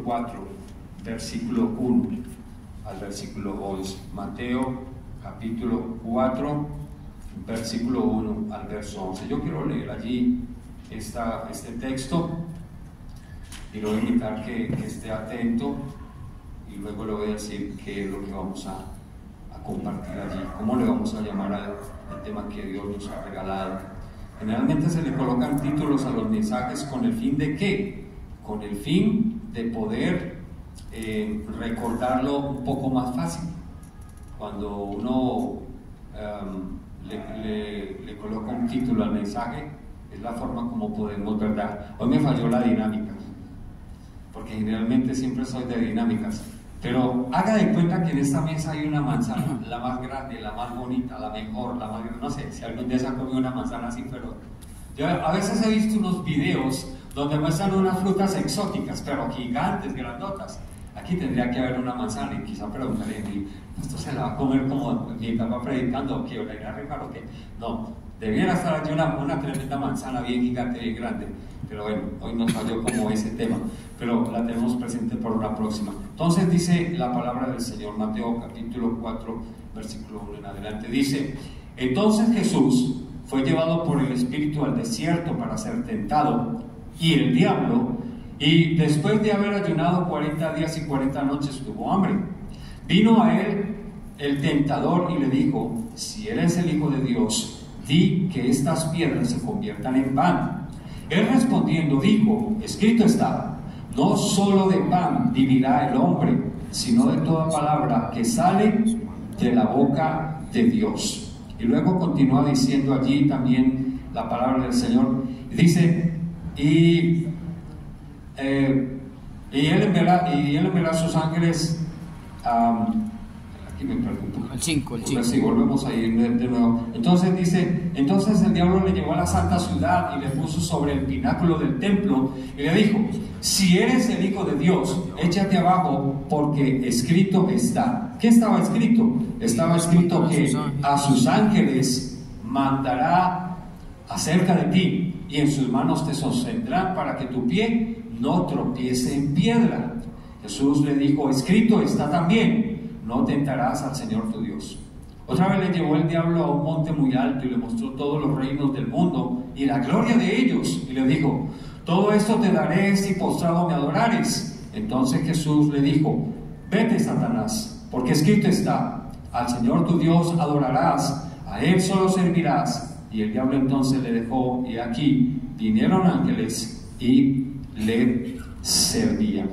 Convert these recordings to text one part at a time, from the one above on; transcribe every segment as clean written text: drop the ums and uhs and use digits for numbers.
4, versículo 1 al versículo 11. Mateo capítulo 4, versículo 1 al verso 11. Yo quiero leer allí este texto y lo voy a invitar que esté atento, y luego le voy a decir qué es lo que vamos a compartir allí, cómo le vamos a llamar al tema que Dios nos ha regalado. Generalmente se le colocan títulos a los mensajes con el fin de ¿qué? Con el fin de poder recordarlo un poco más fácil. Cuando uno le coloca un título al mensaje, es la forma como podemos, ¿verdad? Hoy me falló la dinámica, porque generalmente siempre soy de dinámicas, pero haga de cuenta que en esta mesa hay una manzana, la más grande, la más bonita, la mejor, la más, no sé si algún día se ha comido una manzana así, pero yo a veces he visto unos videos donde muestran unas frutas exóticas, pero gigantes, grandotas. Aquí tendría que haber una manzana, y quizá preguntaré, ¿esto se la va a comer como mi papá predicando, que la irá a regar o qué? No, debiera estar allí una tremenda manzana bien gigante, bien grande, pero bueno, hoy nos falló como ese tema, pero la tenemos presente por una próxima. Entonces dice la palabra del Señor, Mateo capítulo 4, versículo 1 en adelante, dice: entonces Jesús fue llevado por el Espíritu al desierto para ser tentado, y el diablo, y después de haber ayunado 40 días y 40 noches, tuvo hambre. Vino a él el tentador y le dijo: si eres el Hijo de Dios, di que estas piedras se conviertan en pan. Él respondiendo dijo: escrito está, no solo de pan vivirá el hombre, sino de toda palabra que sale de la boca de Dios. Y luego continúa diciendo allí también la palabra del Señor, dice: y él enviará a sus ángeles aquí me pregunto el 5 si volvemos a ir de nuevo. Entonces dice: entonces el diablo le llevó a la santa ciudad y le puso sobre el pináculo del templo y le dijo: si eres el Hijo de Dios, échate abajo, porque escrito está. ¿Qué estaba escrito? Estaba escrito que a sus ángeles mandará acerca de ti, y en sus manos te sostendrán para que tu pie no tropiece en piedra. Jesús le dijo: escrito está también, no tentarás al Señor tu Dios. Otra vez le llevó el diablo a un monte muy alto y le mostró todos los reinos del mundo y la gloria de ellos, y le dijo: todo esto te daré si postrado me adorares. Entonces Jesús le dijo: vete, Satanás, porque escrito está, al Señor tu Dios adorarás, a Él solo servirás. Y el diablo entonces le dejó, y aquí vinieron ángeles y le servían.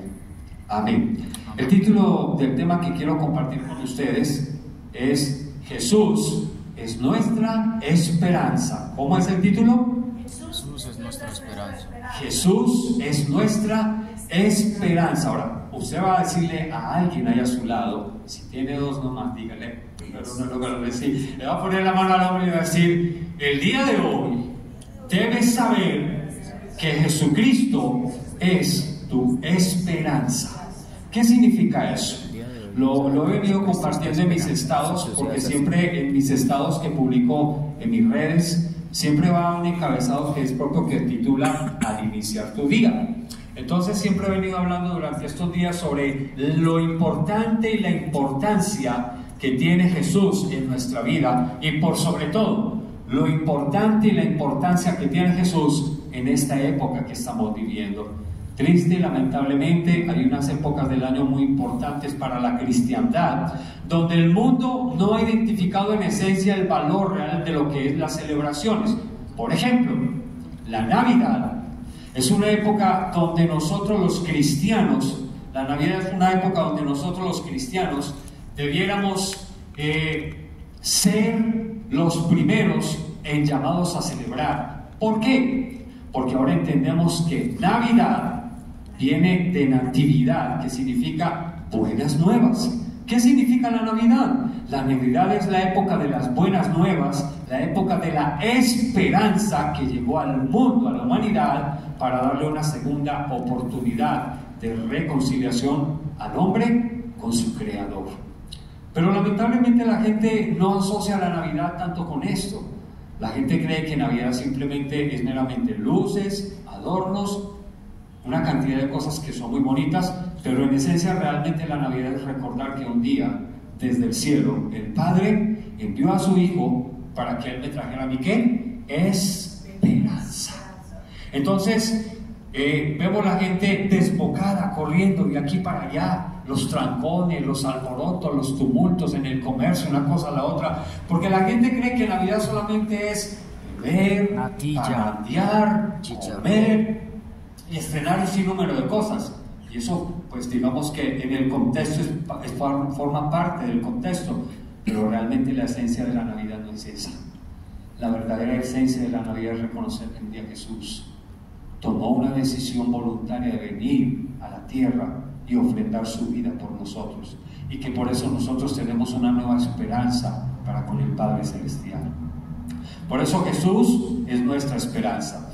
Amén. El título del tema que quiero compartir con ustedes es: Jesús es nuestra esperanza. ¿Cómo es el título? Jesús es nuestra esperanza. Jesús es nuestra esperanza. Ahora, usted va a decirle a alguien ahí a su lado, si tiene dos nomás, dígale, pero no lo decir, le va a poner la mano al hombre y va a decir: el día de hoy debes saber que Jesucristo es tu esperanza. ¿Qué significa eso? Lo he venido compartiendo en mis estados, porque siempre en mis estados que publico en mis redes, siempre va un encabezado que es propio, que titula "Al iniciar tu día". Entonces siempre he venido hablando durante estos días sobre lo importante y la importancia que tiene Jesús en nuestra vida, y por sobre todo lo importante y la importancia que tiene Jesús en esta época que estamos viviendo. Triste y lamentablemente hay unas épocas del año muy importantes para la cristiandad, donde el mundo no ha identificado en esencia el valor real de lo que es las celebraciones. Por ejemplo, la Navidad es una época donde nosotros los cristianos, la Navidad es una época donde nosotros los cristianos debiéramos ser los primeros en llamados a celebrar. ¿Por qué? Porque ahora entendemos que Navidad viene de natividad, que significa buenas nuevas. ¿Qué significa la Navidad? La Navidad es la época de las buenas nuevas, la época de la esperanza que llegó al mundo, a la humanidad, para darle una segunda oportunidad de reconciliación al hombre con su Creador. Pero lamentablemente la gente no asocia la Navidad tanto con esto. La gente cree que Navidad simplemente es meramente luces, adornos, una cantidad de cosas que son muy bonitas. pero en esencia realmente la Navidad es recordar que un día, desde el cielo, el Padre envió a su Hijo para que Él me trajera a mí, ¿qué? Esperanza. Entonces, vemos la gente desbocada, corriendo de aquí para allá, los trancones, los alborotos, los tumultos en el comercio, una cosa a la otra, porque la gente cree que Navidad solamente es beber, parrandear, comer y estrenar un sinnúmero de cosas. Y eso, pues digamos que en el contexto forma parte del contexto, pero realmente la esencia de la Navidad no es esa. La verdadera esencia de la Navidad es reconocer que un día Jesús tomó una decisión voluntaria de venir a la tierra y ofrendar su vida por nosotros, y que por eso nosotros tenemos una nueva esperanza para con el Padre Celestial. Por eso Jesús es nuestra esperanza.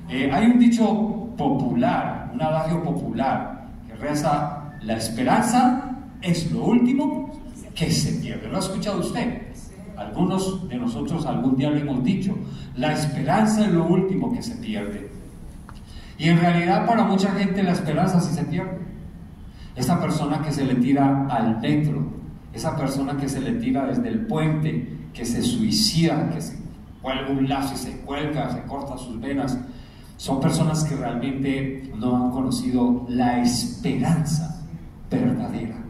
Hay un dicho popular, un adagio popular que reza: la esperanza es lo último que se pierde. ¿Lo ha escuchado usted? Algunos de nosotros algún día lo hemos dicho: la esperanza es lo último que se pierde. Y en realidad para mucha gente la esperanza sí se pierde. Esa persona que se le tira al metro, esa persona que se le tira desde el puente, que se suicida, que se cuelga un lazo y se cuelga, se corta sus venas, son personas que realmente no han conocido la esperanza verdadera.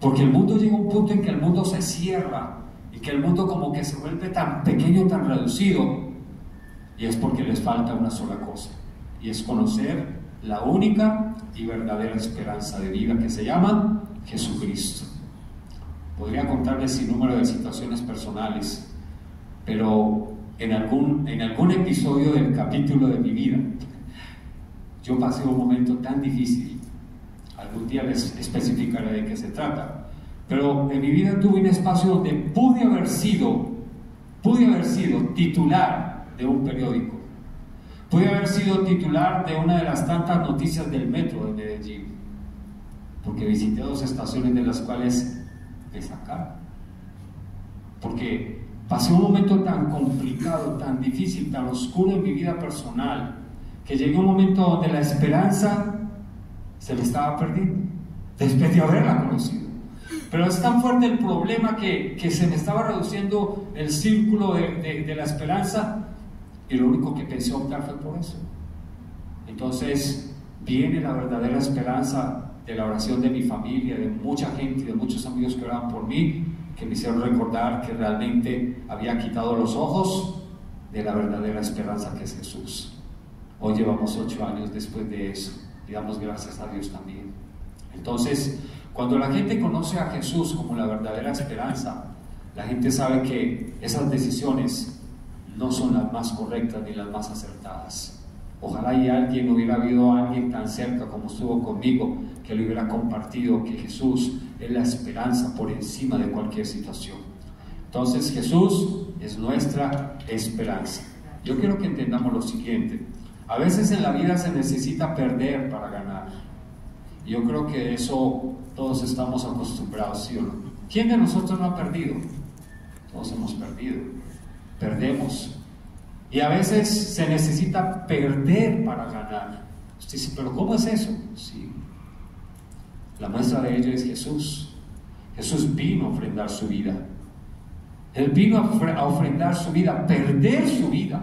Porque el mundo llega a un punto en que el mundo se cierra y que el mundo como que se vuelve tan pequeño, tan reducido, y es porque les falta una sola cosa, y es conocer la única y verdadera esperanza de vida, que se llama Jesucristo. Podría contarles sin número de situaciones personales, pero en algún episodio del capítulo de mi vida yo pasé un momento tan difícil. Algún día les especificaré de qué se trata, pero en mi vida tuve un espacio donde pude haber sido titular de un periódico, pude haber sido titular de una de las tantas noticias del metro de Medellín, porque visité 2 estaciones de las cuales me sacaron, porque pasé un momento tan complicado, tan difícil, tan oscuro en mi vida personal, que llegué a un momento donde la esperanza se me estaba perdiendo, después de haberla conocido. Pero es tan fuerte el problema que se me estaba reduciendo el círculo de la esperanza, y lo único que pensé optar fue por eso. Entonces viene la verdadera esperanza de la oración de mi familia, de mucha gente y de muchos amigos que oraban por mí, que me hicieron recordar que realmente había quitado los ojos de la verdadera esperanza que es Jesús. Hoy llevamos 8 años después de eso y damos gracias a Dios también. Entonces, cuando la gente conoce a Jesús como la verdadera esperanza, la gente sabe que esas decisiones no son las más correctas ni las más acertadas. Ojalá hubiera habido alguien tan cerca como estuvo conmigo, que le hubiera compartido que Jesús es la esperanza por encima de cualquier situación. Entonces Jesús es nuestra esperanza. Yo quiero que entendamos lo siguiente: a veces en la vida se necesita perder para ganar. Y yo creo que eso todos estamos acostumbrados, ¿sí o no? ¿Quién de nosotros no ha perdido? Todos hemos perdido, perdemos. Y a veces se necesita perder para ganar. Usted dice, ¿pero cómo es eso? Sí. La muestra de ello es Jesús. Jesús vino a ofrendar su vida. Él vino a ofrendar su vida, a perder su vida.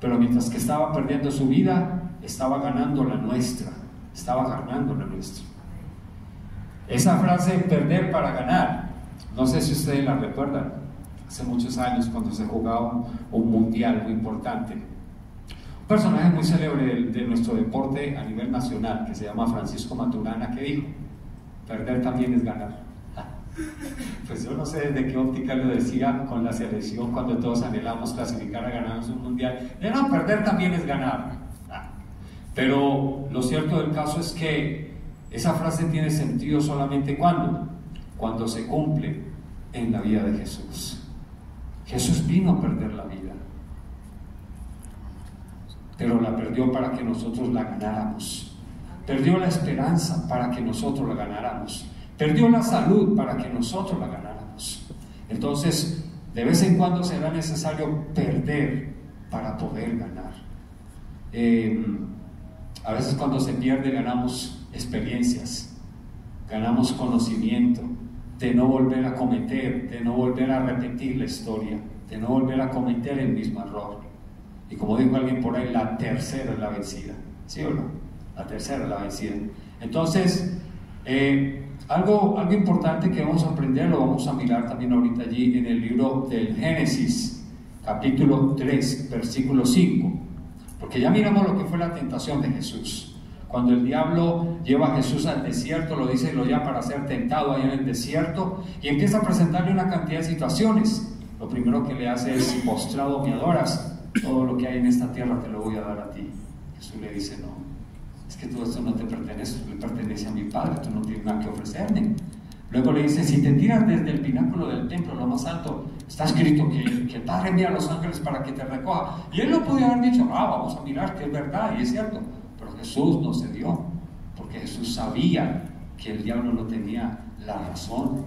Pero mientras que estaba perdiendo su vida, estaba ganando la nuestra. Estaba ganando la nuestra. Esa frase, perder para ganar, no sé si ustedes la recuerdan. Hace muchos años, cuando se jugaba un mundial muy importante, un personaje muy célebre de nuestro deporte a nivel nacional, que se llama Francisco Maturana, que dijo: perder también es ganar. Pues yo no sé desde qué óptica lo decía con la selección, cuando todos anhelamos clasificar a ganarnos un mundial. No, perder también es ganar. Pero lo cierto del caso es que esa frase tiene sentido solamente cuando se cumple en la vida de Jesús. Jesús vino a perder la vida, pero la perdió para que nosotros la ganáramos. Perdió la esperanza para que nosotros la ganáramos. Perdió la salud para que nosotros la ganáramos. Entonces, de vez en cuando será necesario perder para poder ganar. A veces cuando se pierde ganamos experiencias, ganamos conocimiento de no volver a cometer, de no volver a repetir la historia, de no volver a cometer el mismo error. Y como dijo alguien por ahí, la tercera es la vencida. ¿Sí o no? La tercera es la vencida. Entonces, algo importante que vamos a aprender, lo vamos a mirar también ahorita allí en el libro del Génesis, capítulo 3, versículo 5. Porque ya miramos lo que fue la tentación de Jesús. Cuando el diablo lleva a Jesús al desierto, lo dice, lo llama para ser tentado allá en el desierto, y empieza a presentarle una cantidad de situaciones. Lo primero que le hace es: postrado me adoras, todo lo que hay en esta tierra te lo voy a dar a ti. Jesús le dice: no, es que todo esto no te pertenece, le pertenece a mi Padre, tú no tienes nada que ofrecerme. Luego le dice: si te tiras desde el pináculo del templo, lo más alto, está escrito que el Padre envía a los ángeles para que te recoja. Y él lo podía haber dicho: vamos a mirar que es verdad y es cierto. Pero Jesús no se dio, porque Jesús sabía que el diablo no tenía la razón.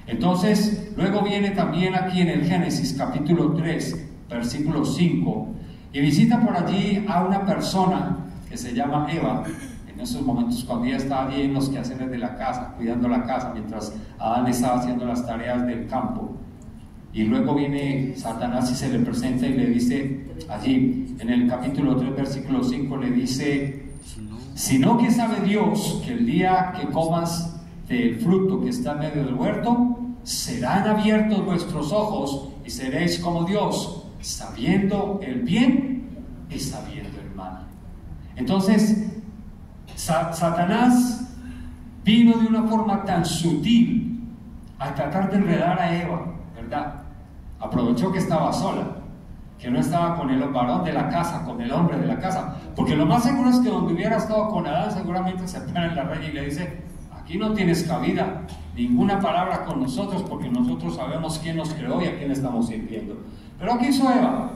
Entonces, luego viene también aquí en el Génesis capítulo 3, versículo 5, y visita por allí a una persona que se llama Eva. En esos momentos, cuando ella estaba allí en los quehaceres de la casa, cuidando la casa, mientras Adán estaba haciendo las tareas del campo. Y luego viene Satanás y se le presenta y le dice allí, en el capítulo 3, versículo 5, le dice: sino que sabe Dios que el día que comas del fruto que está en medio del huerto, serán abiertos vuestros ojos y seréis como Dios, sabiendo el bien y sabiendo el mal. Entonces, Satanás vino de una forma tan sutil a tratar de enredar a Eva, ¿verdad? Aprovechó que estaba sola, que no estaba con el varón de la casa, con el hombre de la casa, porque lo más seguro es que donde hubiera estado con Adán, seguramente se pone en la raya y le dice: aquí no tienes cabida, ninguna palabra con nosotros, porque nosotros sabemos quién nos creó y a quién estamos sirviendo. Pero ¿qué hizo Eva?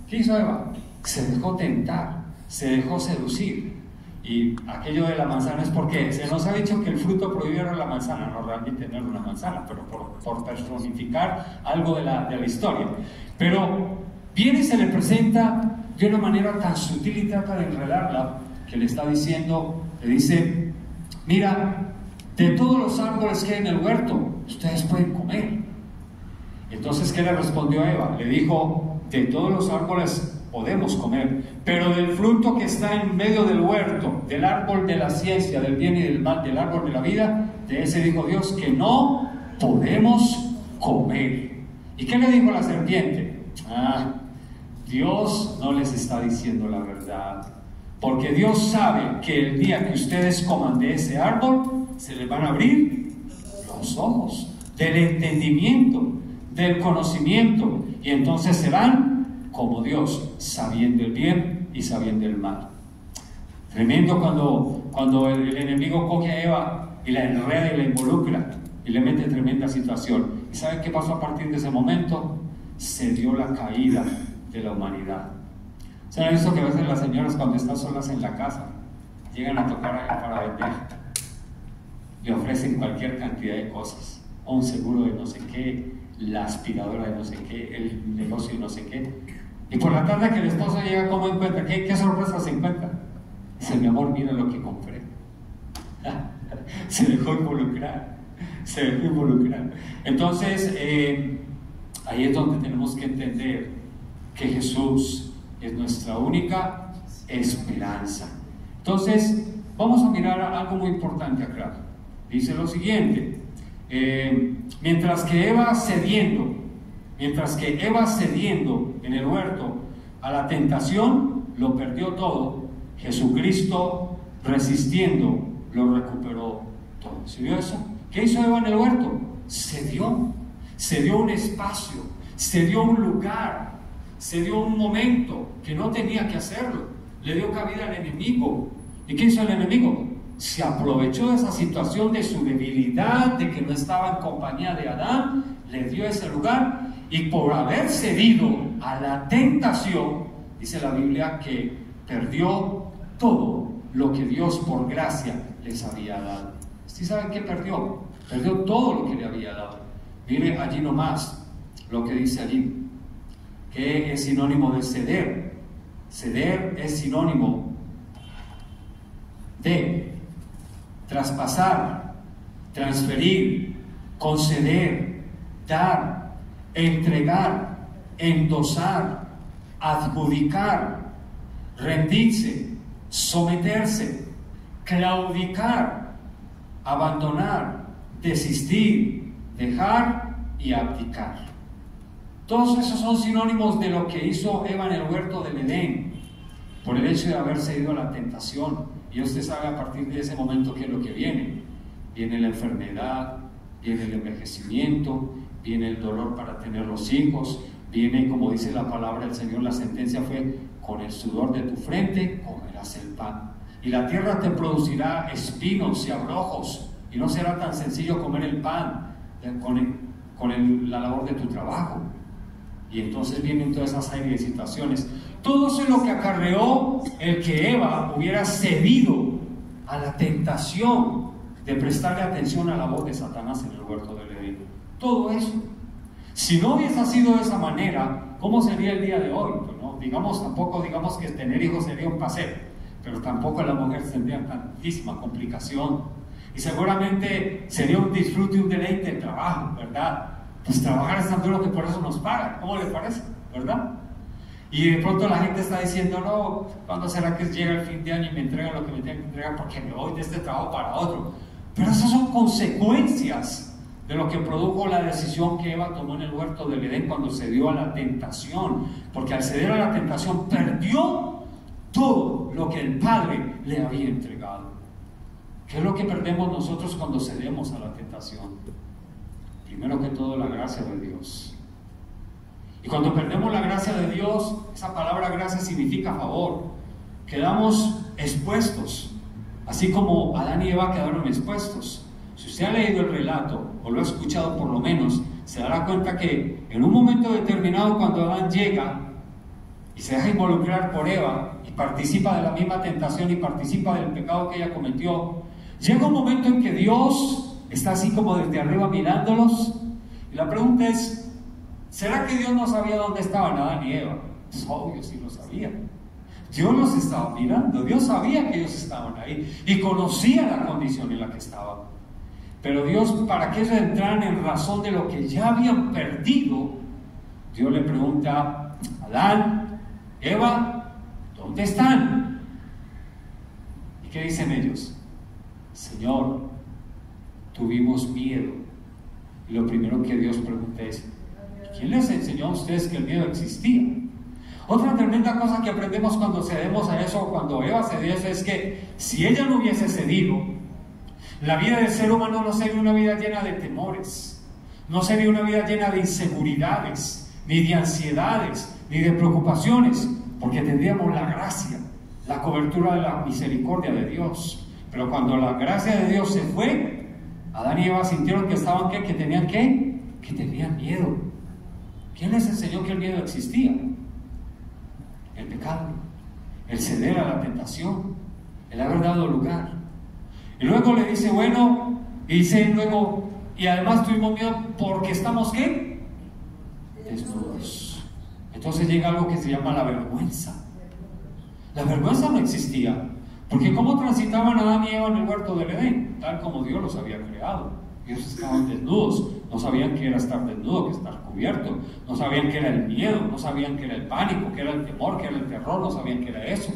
¿Qué hizo Eva? Se dejó tentar, se dejó seducir. Y aquello de la manzana es porque se nos ha dicho que el fruto prohibido era la manzana, no realmente no era una manzana, pero por personificar algo de la historia. Pero viene y se le presenta de una manera tan sutil y trata de enredarla, que le está diciendo, le dice: mira, de todos los árboles que hay en el huerto, ustedes pueden comer. Entonces, ¿qué le respondió a Eva? Le dijo: de todos los árboles podemos comer, pero del fruto que está en medio del huerto, del árbol de la ciencia, del bien y del mal, del árbol de la vida, de ese dijo Dios que no podemos comer. ¿Y qué le dijo la serpiente? Dios no les está diciendo la verdad, porque Dios sabe que el día que ustedes coman de ese árbol, se les van a abrir los ojos del entendimiento, del conocimiento, y entonces serán como Dios, sabiendo el bien y sabiendo el mal. Tremendo cuando el enemigo coge a Eva y la enreda y la involucra y le mete tremenda situación. ¿Y saben qué pasó a partir de ese momento? Se dio la caída de la humanidad. ¿Se han visto que a veces las señoras, cuando están solas en la casa, llegan a tocar allá para vender? Le ofrecen cualquier cantidad de cosas, o un seguro de no sé qué, la aspiradora de no sé qué, el negocio de no sé qué. Y por la tarde que el esposo llega, ¿cómo encuentra? ¿Qué sorpresa se encuentra? Dice: mi amor, mira lo que compré. Se dejó involucrar. Entonces, ahí es donde tenemos que entender que Jesús es nuestra única esperanza. Entonces, vamos a mirar algo muy importante acá. Dice lo siguiente: mientras que Eva cediendo en el huerto a la tentación, lo perdió todo, Jesucristo resistiendo lo recuperó todo. ¿Se vio eso? ¿Qué hizo Eva en el huerto? Se dio un espacio, se dio un lugar, se dio un momento que no tenía que hacerlo, le dio cabida al enemigo. ¿Y qué hizo el enemigo? Se aprovechó de esa situación, de su debilidad, de que no estaba en compañía de Adán, le dio ese lugar, y por haber cedido a la tentación, dice la Biblia que perdió todo lo que Dios por gracia les había dado. ¿Sí saben qué perdió? Perdió todo lo que le había dado. Mire allí nomás lo que dice allí, que es sinónimo de ceder. Ceder es sinónimo de traspasar, transferir, conceder, dar, entregar, endosar, adjudicar, rendirse, someterse, claudicar, abandonar, desistir, dejar y abdicar. Todos esos son sinónimos de lo que hizo Eva en el huerto del Edén, por el hecho de haber cedido a la tentación. Y usted sabe a partir de ese momento qué es lo que viene. Viene la enfermedad, viene el envejecimiento, viene el dolor para tener los hijos, viene, como dice la palabra del Señor, la sentencia fue: con el sudor de tu frente comerás el pan, y la tierra te producirá espinos y abrojos, y no será tan sencillo comer el pan con la labor de tu trabajo. Y entonces vienen todas esas serie de situaciones. Todo eso es lo que acarreó el que Eva hubiera cedido a la tentación de prestarle atención a la voz de Satanás en el huerto del Edén. Todo eso. Si no hubiese sido de esa manera, ¿cómo sería el día de hoy? Pues no, tampoco digamos que tener hijos sería un paseo, pero tampoco la mujer tendría tantísima complicación. Y seguramente sería un disfrute y un deleite el trabajo, ¿verdad? Pues trabajar es tan duro que por eso nos pagan. ¿Cómo les parece? ¿Verdad? Y de pronto la gente está diciendo: no, ¿cuándo será que llega el fin de año y me entregan lo que me tienen que entregar? Porque me voy de este trabajo para otro. Pero esas son consecuencias de lo que produjo la decisión que Eva tomó en el huerto del Edén cuando cedió a la tentación. Porque al ceder a la tentación perdió todo lo que el Padre le había entregado. ¿Qué es lo que perdemos nosotros cuando cedemos a la tentación? Primero que todo, la gracia de Dios. Y cuando perdemos la gracia de Dios, esa palabra gracia significa favor. Quedamos expuestos, así como Adán y Eva quedaron expuestos. Si usted ha leído el relato, o lo ha escuchado por lo menos, se dará cuenta que en un momento determinado, cuando Adán llega y se deja involucrar por Eva y participa de la misma tentación y participa del pecado que ella cometió, llega un momento en que Dios está así como desde arriba mirándolos, y la pregunta es: ¿será que Dios no sabía dónde estaban Adán y Eva? Es obvio, sí lo sabía. Dios los estaba mirando, Dios sabía que ellos estaban ahí y conocía la condición en la que estaban. Pero Dios, para que ellos entraran en razón de lo que ya habían perdido, Dios le pregunta: Adán, Eva, ¿dónde están? ¿Y qué dicen ellos? Señor, tuvimos miedo. Y lo primero que Dios pregunta es: ¿quién les enseñó a ustedes que el miedo existía? Otra tremenda cosa que aprendemos cuando cedemos a eso, cuando Eva cedió eso, es que si ella no hubiese cedido, la vida del ser humano no sería una vida llena de temores, no sería una vida llena de inseguridades, ni de ansiedades, ni de preocupaciones, porque tendríamos la gracia, la cobertura de la misericordia de Dios. Pero cuando la gracia de Dios se fue, Adán y Eva sintieron que estaban ¿qué? Que tenían ¿qué? Que tenían miedo. ¿Quién les enseñó que el miedo existía? El pecado, el ceder a la tentación, el haber dado lugar. Y luego le dice, bueno, y dice luego, y además tuvimos miedo porque estamos ¿qué? Desnudos. Entonces llega algo que se llama la vergüenza. La vergüenza no existía, porque ¿cómo transitaban Adán y Eva en el huerto del Edén? Tal como Dios los había creado. Ellos estaban desnudos, no sabían qué era estar desnudo, que estar cubierto, no sabían qué era el miedo, no sabían qué era el pánico, qué era el temor, qué era el terror, no sabían qué era eso.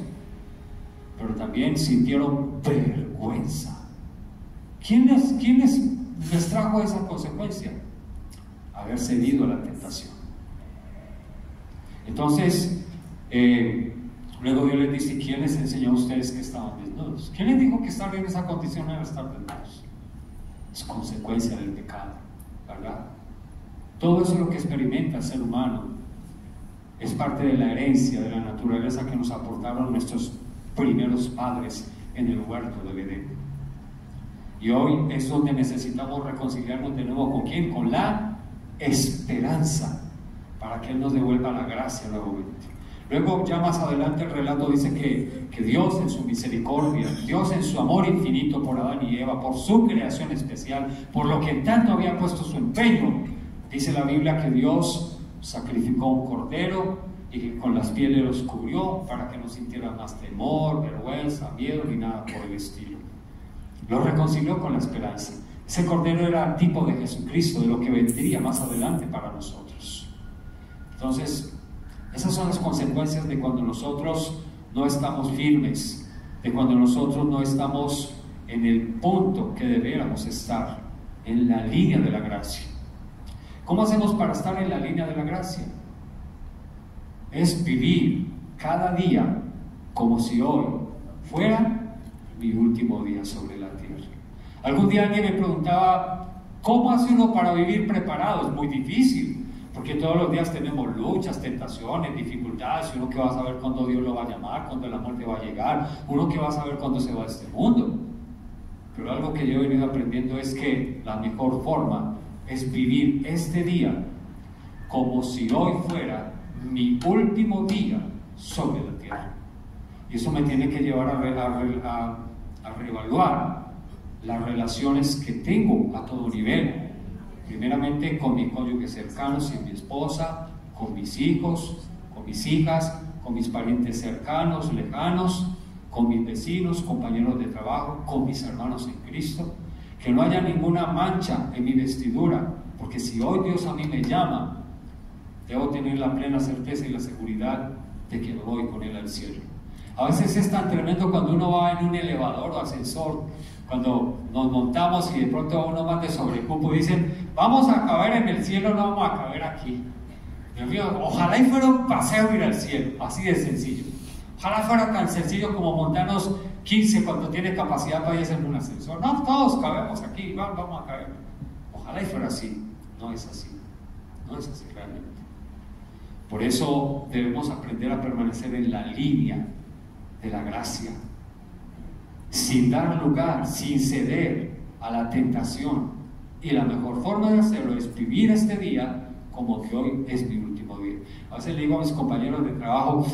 Pero también sintieron vergüenza. ¿Quién les trajo esa consecuencia? Haber cedido a la tentación. Entonces, luego Dios les dice, ¿quién les enseñó a ustedes que estaban desnudos? ¿Quién les dijo que estar en esa condición era estar desnudos? Es consecuencia del pecado, ¿verdad? Todo eso es lo que experimenta el ser humano. Es parte de la herencia, de la naturaleza que nos aportaron nuestros primeros padres en el huerto del Edén. Y hoy es donde necesitamos reconciliarnos de nuevo ¿con quién? Con la esperanza, para que Él nos devuelva la gracia nuevamente. Luego, ya más adelante el relato dice que Dios en su misericordia, Dios en su amor infinito por Adán y Eva, por su creación especial, por lo que en tanto había puesto su empeño, dice la Biblia que Dios sacrificó un cordero y que con las pieles los cubrió para que no sintieran más temor, vergüenza, miedo ni nada por el estilo. Lo reconcilió con la esperanza. Ese cordero era tipo de Jesucristo, de lo que vendría más adelante para nosotros. Entonces, esas son las consecuencias de cuando nosotros no estamos firmes, de cuando nosotros no estamos en el punto que debiéramos estar, en la línea de la gracia. ¿Cómo hacemos para estar en la línea de la gracia? Es vivir cada día como si hoy fuera mi último día sobre la tierra. Algún día alguien me preguntaba, ¿cómo hace uno para vivir preparado? Es muy difícil, porque todos los días tenemos luchas, tentaciones, dificultades. Uno que va a saber cuándo Dios lo va a llamar, cuándo la muerte va a llegar, uno que va a saber cuándo se va de este mundo. Pero algo que yo he venido aprendiendo es que la mejor forma es vivir este día como si hoy fuera mi último día sobre la tierra. Y eso me tiene que llevar a reevaluar las relaciones que tengo a todo nivel. Primeramente con mi cónyuge cercano, sin mi esposa, con mis hijos, con mis hijas, con mis parientes cercanos, lejanos, con mis vecinos, compañeros de trabajo, con mis hermanos en Cristo. Que no haya ninguna mancha en mi vestidura, porque si hoy Dios a mí me llama, debo tener la plena certeza y la seguridad de que voy con Él al cielo. A veces es tan tremendo cuando uno va en un elevador o ascensor, cuando nos montamos y de pronto uno más de sobrecupo y dicen, vamos a caber en el cielo, no vamos a caber aquí. Dios mío, ojalá y fuera un paseo ir al cielo, así de sencillo. Ojalá fuera tan sencillo como montarnos 15 cuando tiene capacidad para ir en un ascensor. No, todos cabemos aquí, vamos a caber. Ojalá y fuera así. No es así. No es así realmente. Por eso debemos aprender a permanecer en la línea de la gracia, sin dar lugar, sin ceder a la tentación. Y la mejor forma de hacerlo es vivir este día como que hoy es mi último día. A veces le digo a mis compañeros de trabajo,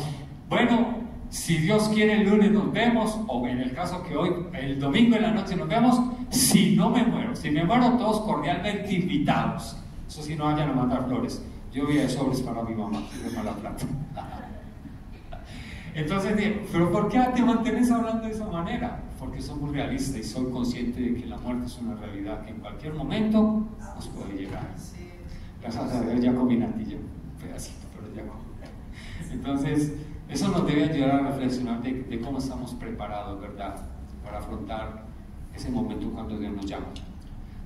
bueno, si Dios quiere el lunes nos vemos, o en el caso que hoy, el domingo en la noche nos vemos, si no me muero. Si me muero, todos cordialmente invitados. Eso sí, no vayan a mandar flores. Yo voy a sobres para mi mamá, de mala plata. Entonces dije, ¿pero por qué te mantienes hablando de esa manera? Porque soy muy realista y soy consciente de que la muerte es una realidad que en cualquier momento nos puede llegar. Gracias a Dios ya comí natilla, un pedacito, pero ya comí. Entonces, eso nos debe ayudar a reflexionar de cómo estamos preparados, ¿verdad?, para afrontar ese momento cuando Dios nos llama.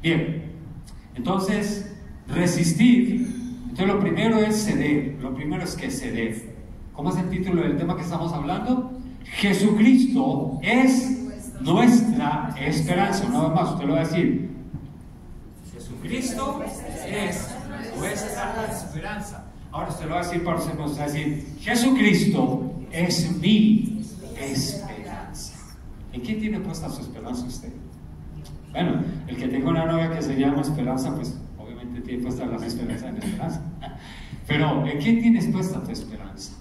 Bien, entonces, resistir. Entonces, lo primero es ceder. Lo primero es que ceder. ¿Cómo es el título del tema que estamos hablando? Jesucristo es nuestra esperanza. Una vez más, usted lo va a decir. Jesucristo es nuestra esperanza. Ahora usted lo va a decir para usted, va a decir, Jesucristo es mi esperanza. ¿En qué tiene puesta su esperanza usted? Bueno, el que tenga una novia que se llama Esperanza, pues obviamente tiene puesta las esperanzas en Esperanza. Pero ¿en qué tienes puesta tu esperanza?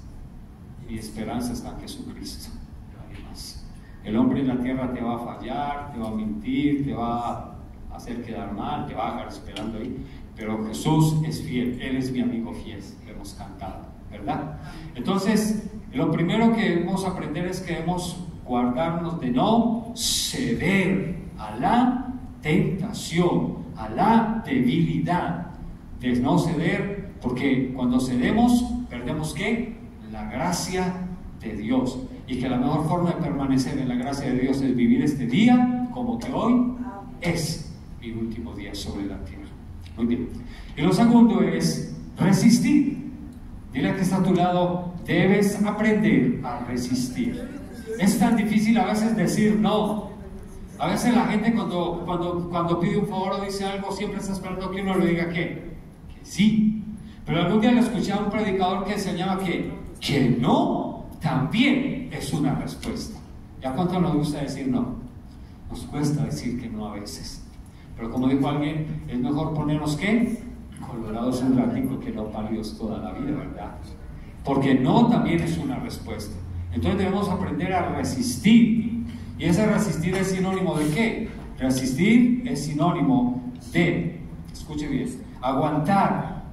Mi esperanza está en Jesucristo. Nadie más. El hombre en la tierra te va a fallar, te va a mentir, te va a hacer quedar mal, te va a dejar esperando ahí. Pero Jesús es fiel, Él es mi amigo fiel, lo hemos cantado, ¿verdad? Entonces, lo primero que debemos aprender es que debemos guardarnos de no ceder a la tentación, a la debilidad, de no ceder, porque cuando cedemos, perdemos ¿qué? La gracia de Dios. Y que la mejor forma de permanecer en la gracia de Dios es vivir este día como que hoy es mi último día sobre la tierra. Muy bien. Y lo segundo es resistir. Dile a que está a tu lado, debes aprender a resistir. Es tan difícil a veces decir no. A veces la gente cuando pide un favor o dice algo, siempre está esperando que uno le diga que sí. Pero algún día le escuché a un predicador que enseñaba que no también es una respuesta. ¿Ya cuánto nos gusta decir no? Nos cuesta decir que no a veces. Pero como dijo alguien, es mejor ponernos ¿qué? Colorados un ratito que no pálidos toda la vida, ¿verdad? Porque no también es una respuesta. Entonces debemos aprender a resistir. Y ese resistir es sinónimo de ¿qué? Resistir es sinónimo de, escuche bien, aguantar,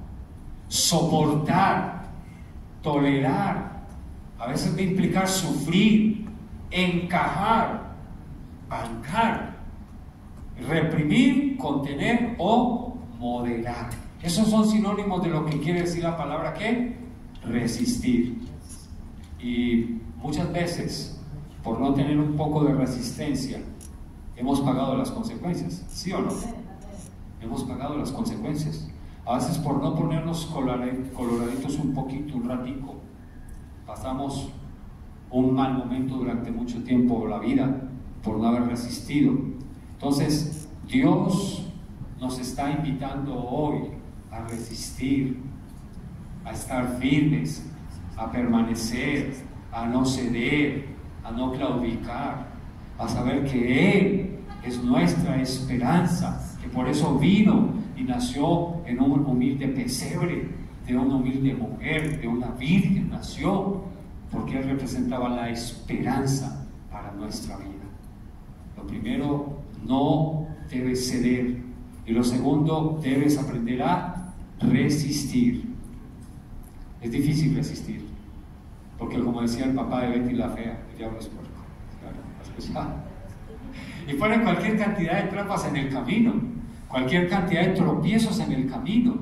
soportar, tolerar. A veces va a implicar sufrir, encajar, bancar. reprimir, contener o moderar. Esos son sinónimos de lo que quiere decir la palabra ¿qué? Resistir. Y muchas veces, por no tener un poco de resistencia, hemos pagado las consecuencias, ¿sí o no? Hemos pagado las consecuencias. A veces por no ponernos coloraditos un poquito, un ratico, pasamos un mal momento durante mucho tiempo la vida por no haber resistido. Entonces, Dios nos está invitando hoy a resistir, a estar firmes, a permanecer, a no ceder, a no claudicar, a saber que Él es nuestra esperanza, que por eso vino y nació en un humilde pesebre, de una humilde mujer, de una virgen nació, porque Él representaba la esperanza para nuestra vida. Lo primero, no debes ceder, y lo segundo, debes aprender a resistir. Es difícil resistir, porque como decía el papá de Betty la Fea, el diablo es puerco. Y ponen cualquier cantidad de trampas en el camino, cualquier cantidad de tropiezos en el camino,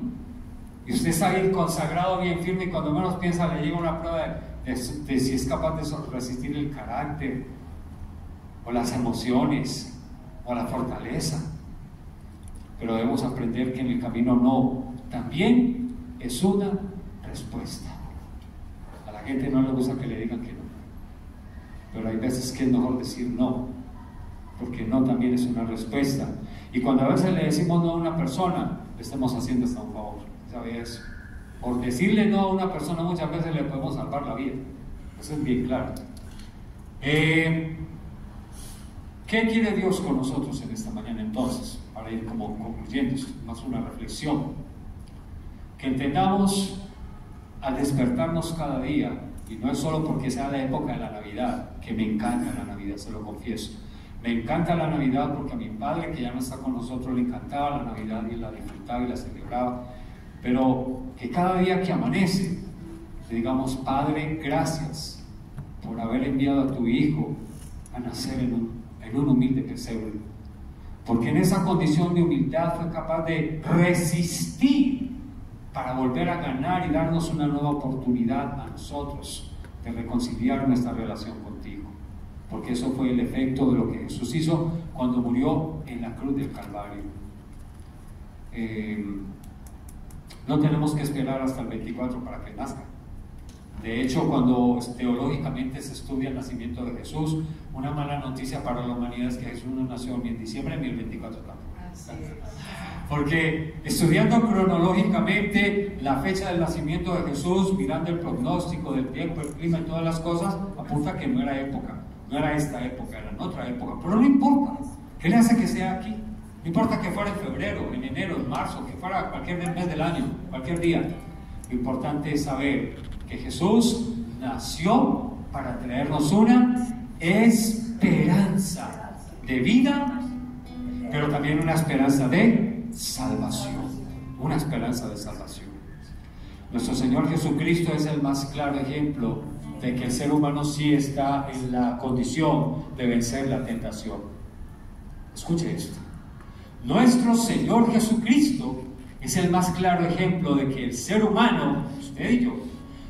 y usted está ahí consagrado, bien firme, y cuando menos piensa le llega una prueba de si es capaz de resistir el carácter, o las emociones, o la fortaleza. Pero debemos aprender que en el camino no, también es una respuesta. A la gente no le gusta que le digan que no, pero hay veces que es mejor decir no, porque no también es una respuesta. Y cuando a veces le decimos no a una persona, le estamos haciendo hasta un favor, ¿sabes? Por decirle no a una persona muchas veces le podemos salvar la vida, eso es bien claro. ¿Qué quiere Dios con nosotros en esta mañana entonces? Para ir como concluyendo, es más una reflexión. Que entendamos al despertarnos cada día, y no es solo porque sea la época de la Navidad, que me encanta la Navidad, se lo confieso. Me encanta la Navidad porque a mi padre, que ya no está con nosotros, le encantaba la Navidad y la disfrutaba y la celebraba. Pero que cada día que amanece, le digamos: Padre, gracias por haber enviado a tu Hijo a nacer en un humilde pesebre. Porque en esa condición de humildad fue capaz de resistir para volver a ganar y darnos una nueva oportunidad a nosotros de reconciliar nuestra relación contigo. Porque eso fue el efecto de lo que Jesús hizo cuando murió en la cruz del Calvario. No tenemos que esperar hasta el 24 para que nazca. De hecho, cuando teológicamente se estudia el nacimiento de Jesús, una mala noticia para la humanidad es que Jesús no nació ni en diciembre ni el 24 tampoco. Porque estudiando cronológicamente la fecha del nacimiento de Jesús, mirando el pronóstico del tiempo, el clima y todas las cosas, apunta que no era época, no era esta época, era en otra época. Pero no importa, ¿qué le hace que sea aquí? No importa que fuera en febrero, en enero, en marzo, que fuera cualquier mes del año, cualquier día. Lo importante es saber que Jesús nació para traernos una esperanza de vida, pero también una esperanza de salvación. Una esperanza de salvación. Nuestro Señor Jesucristo es el más claro ejemplo de que el ser humano sí está en la condición de vencer la tentación. Escuche esto. Nuestro Señor Jesucristo es el más claro ejemplo de que el ser humano, usted y yo,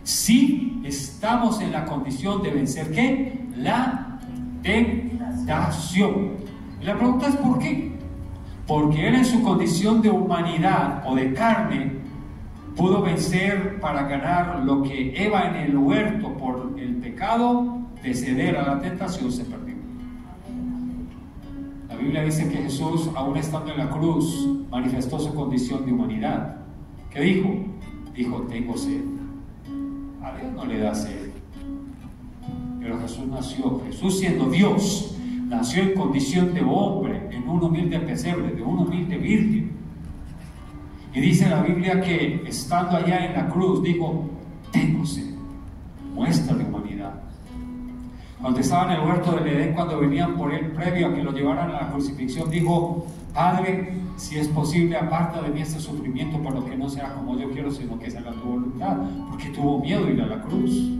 sí estamos en la condición de vencer ¿qué? La tentación. Y la pregunta es ¿por qué? Porque Él en su condición de humanidad o de carne pudo vencer para ganar lo que Eva en el huerto por el pecado de ceder a la tentación se perdió. La Biblia dice que Jesús, aún estando en la cruz, manifestó su condición de humanidad. ¿Qué dijo? Dijo: tengo sed. A Dios no le da sed. Pero Jesús nació, Jesús siendo Dios, nació en condición de hombre, en un humilde pesebre, de una humilde virgen. Y dice la Biblia que estando allá en la cruz, dijo: tengo sed. Muestra de humanidad. Cuando estaba en el huerto del Edén, cuando venían por él previo a que lo llevaran a la crucifixión, dijo: Padre, si es posible, aparta de mí este sufrimiento, pero que no sea como yo quiero, sino que sea tu voluntad, porque tuvo miedo de ir a la cruz.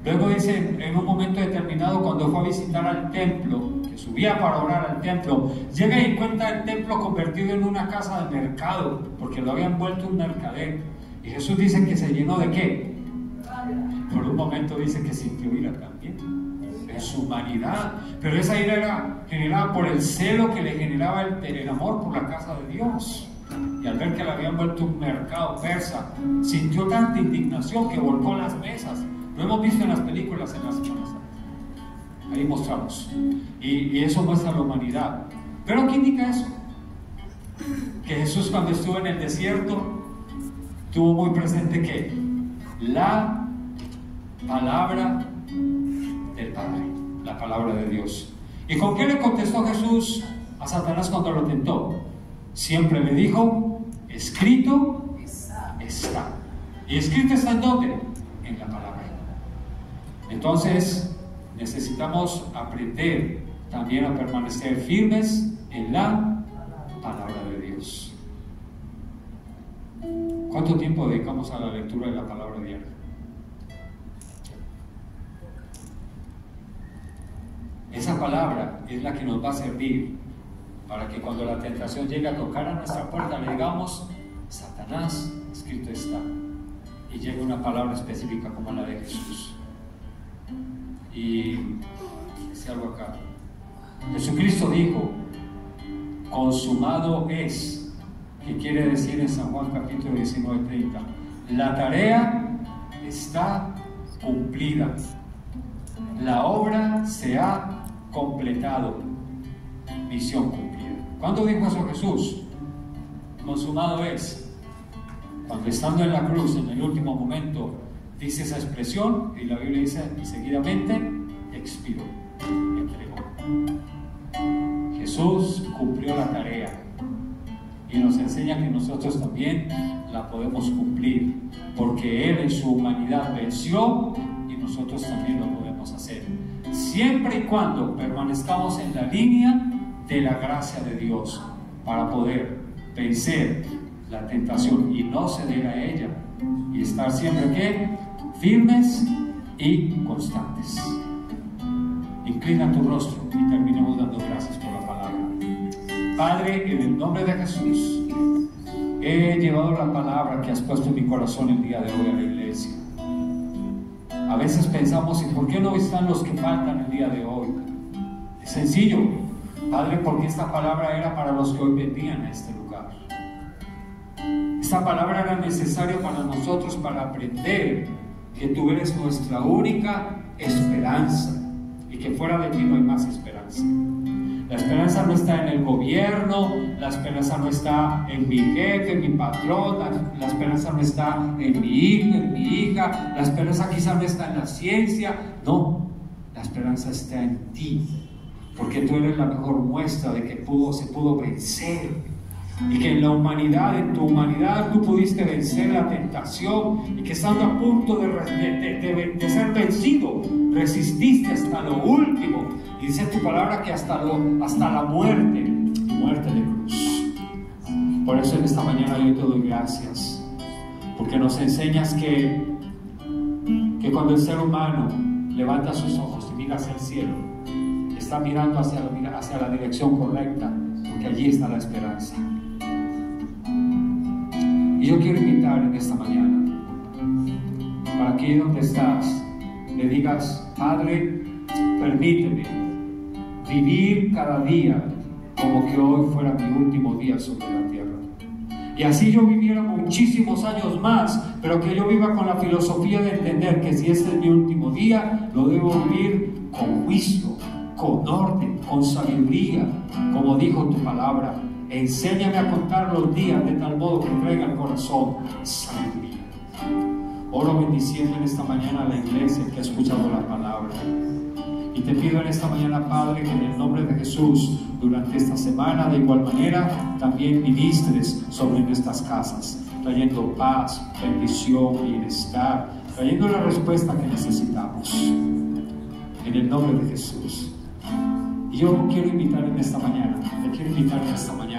Luego dice, en un momento determinado, cuando fue a visitar al templo, que subía para orar al templo, llega y encuentra el templo convertido en una casa de mercado, porque lo habían vuelto un mercader. Y Jesús dice que se llenó ¿de qué? Por un momento dice que sintió ira también, en su humanidad, pero esa ira era generada por el celo que le generaba el amor por la casa de Dios. Y al ver que le habían vuelto un mercado persa, sintió tanta indignación que volcó las mesas. Lo hemos visto en las películas en la Semana Santa. Ahí mostramos. Y eso muestra la humanidad. ¿Pero qué indica eso? Que Jesús, cuando estuvo en el desierto, tuvo muy presente que la palabra del Padre, la palabra de Dios. ¿Y con qué le contestó Jesús a Satanás cuando lo tentó? Siempre le dijo, escrito está. ¿Y escrito está en dónde? En la palabra. Entonces necesitamos aprender también a permanecer firmes en la palabra de Dios. ¿Cuánto tiempo dedicamos a la lectura de la palabra diaria? Esa palabra es la que nos va a servir para que cuando la tentación llegue a tocar a nuestra puerta le digamos, Satanás, escrito está, y llegue una palabra específica como la de Jesús. Y dice algo acá. Jesucristo dijo, consumado es, que quiere decir en San Juan capítulo 19:30, la tarea está cumplida, la obra se ha completado, misión cumplida. ¿Cuándo dijo eso Jesús? Consumado es. Cuando estando en la cruz, en el último momento, dice esa expresión, y la Biblia dice, y seguidamente expiró, entregó. Jesús cumplió la tarea y nos enseña que nosotros también la podemos cumplir, porque Él en su humanidad venció y nosotros también lo podemos hacer, siempre y cuando permanezcamos en la línea de la gracia de Dios para poder vencer la tentación y no ceder a ella y estar siempre ¿qué? Firmes y constantes. Inclina tu rostro y terminemos dando gracias por la palabra. Padre, en el nombre de Jesús, he llevado la palabra que has puesto en mi corazón el día de hoy a la iglesia. A veces pensamos, ¿y por qué no están los que faltan el día de hoy? Es sencillo, Padre, porque esta palabra era para los que hoy vendían a este lugar. Esta palabra era necesaria para nosotros para aprender que tú eres nuestra única esperanza y que fuera de ti no hay más esperanza. La esperanza no está en el gobierno, la esperanza no está en mi jefe, en mi patrón, la esperanza no está en mi hijo, en mi hija, la esperanza quizá no está en la ciencia, no, la esperanza está en ti, porque tú eres la mejor muestra de que se pudo vencer. Y que en la humanidad, en tu humanidad, tú pudiste vencer la tentación y que estando a punto de ser vencido, resististe hasta lo último. Y dice tu palabra que hasta la muerte de cruz. Por eso en esta mañana yo te doy gracias, porque nos enseñas que cuando el ser humano levanta sus ojos y mira hacia el cielo, está mirando hacia la dirección correcta, porque allí está la esperanza. Y yo quiero invitar en esta mañana, para que donde estás, le digas, Padre, permíteme vivir cada día como que hoy fuera mi último día sobre la tierra. Y así yo viviera muchísimos años más, pero que yo viva con la filosofía de entender que si este es mi último día, lo debo vivir con juicio, con orden, con sabiduría, como dijo tu palabra. Enséñame a contar los días de tal modo que traiga al corazón sabiduría. Oro bendiciendo en esta mañana a la iglesia que ha escuchado la palabra. Y te pido en esta mañana, Padre, que en el nombre de Jesús, durante esta semana, de igual manera, también ministres sobre nuestras casas, trayendo paz, bendición, bienestar, trayendo la respuesta que necesitamos. En el nombre de Jesús. Y yo quiero invitar en esta mañana, te quiero invitar en esta mañana,